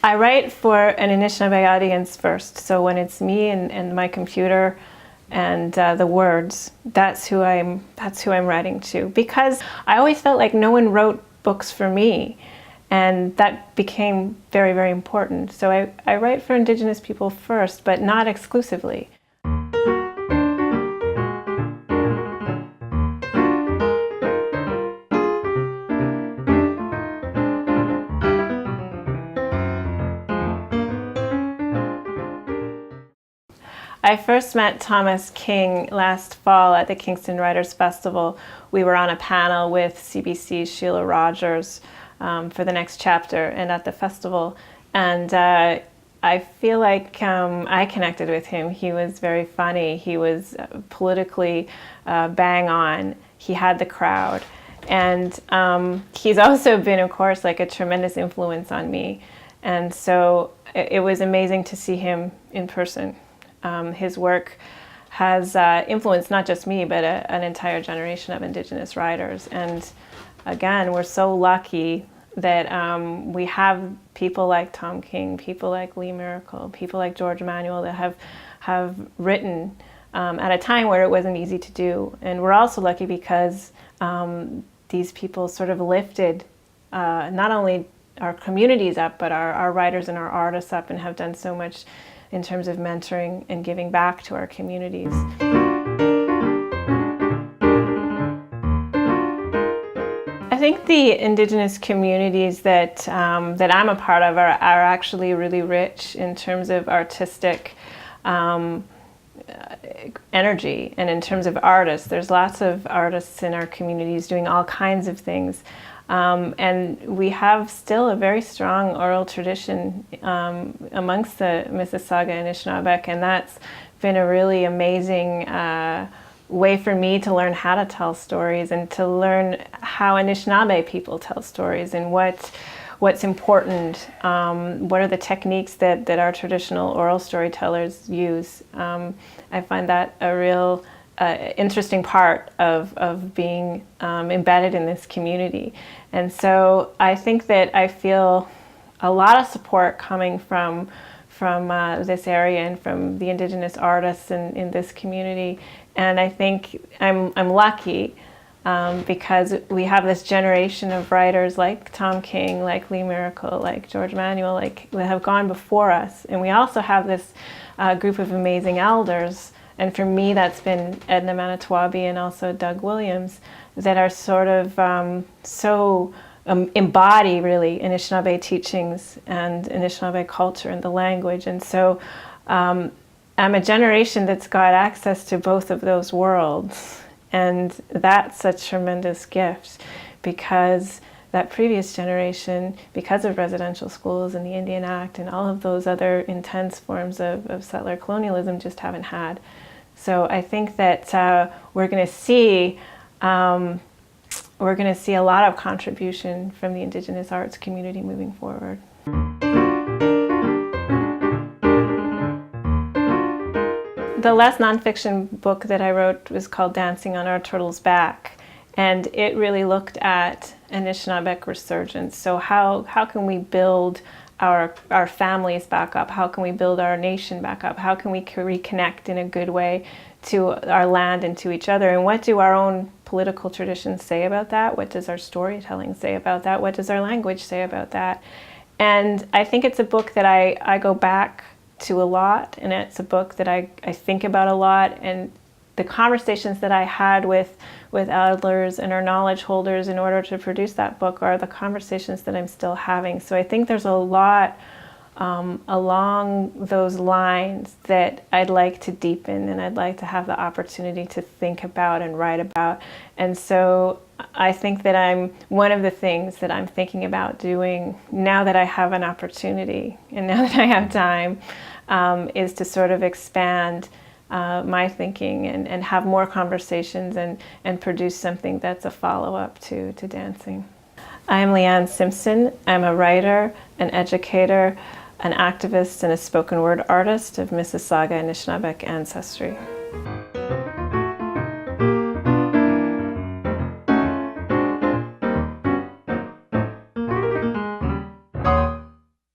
I write for an Anishinaabe audience first. So when it's me and my computer and the words, that's who I'm writing to. Because I always felt like no one wrote books for me, and that became very, very important. So I write for Indigenous people first, but not exclusively. I first met Thomas King last fall at the Kingston Writers Festival. We were on a panel with CBC's Sheila Rogers for the next chapter and at the festival. And I feel like I connected with him. He was very funny. He was politically bang on. He had the crowd. And he's also been, of course, like a tremendous influence on me. And so it was amazing to see him in person. His work has influenced not just me, but an entire generation of Indigenous writers. And again, we're so lucky that we have people like Tom King, people like Lee Miracle, people like George Emanuel that have written at a time where it wasn't easy to do. And we're also lucky because these people sort of lifted not only our communities up, but our writers and our artists up, and have done so much in terms of mentoring and giving back to our communities. I think the Indigenous communities that I'm a part of are actually really rich in terms of artistic energy, and in terms of artists. There's lots of artists in our communities doing all kinds of things. And we have still a very strong oral tradition amongst the Mississauga and Nishnaabeg, and that's been a really amazing way for me to learn how to tell stories, and to learn how Anishinaabe people tell stories, and what's important, what are the techniques that our traditional oral storytellers use. I find that a real interesting part of being embedded in this community. And so I think that I feel a lot of support coming from this area and from the Indigenous artists in this community. And I think I'm lucky because we have this generation of writers like Tom King, like Lee Miracle, like George Emanuel, that have gone before us. And we also have this group of amazing elders. And for me, that's been Edna Manitowabi and also Doug Williams, that are sort of embody really Anishinaabe teachings and Anishinaabe culture and the language. And so I'm a generation that's got access to both of those worlds. And that's a tremendous gift, because that previous generation, because of residential schools and the Indian Act and all of those other intense forms of settler colonialism, just haven't had. So I think that we're going to see a lot of contribution from the Indigenous arts community moving forward. The last nonfiction book that I wrote was called Dancing on Our Turtle's Back, and it really looked at Anishinaabe resurgence. So how can we build our families back up? How can we build our nation back up? How can we reconnect in a good way to our land and to each other? And what do our own political traditions say about that? What does our storytelling say about that? What does our language say about that? And I think it's a book that I go back to a lot, and it's a book that I think about a lot. And the conversations that I had with elders and our knowledge holders in order to produce that book are the conversations that I'm still having. So I think there's a lot along those lines that I'd like to deepen, and I'd like to have the opportunity to think about and write about. And so I think that one of the things that I'm thinking about doing now that I have an opportunity and now that I have time is to sort of expand my thinking and have more conversations and produce something that's a follow-up to dancing. I'm Leanne Simpson. I'm a writer, an educator, an activist, and a spoken word artist of Mississauga and Nishnaabeg ancestry.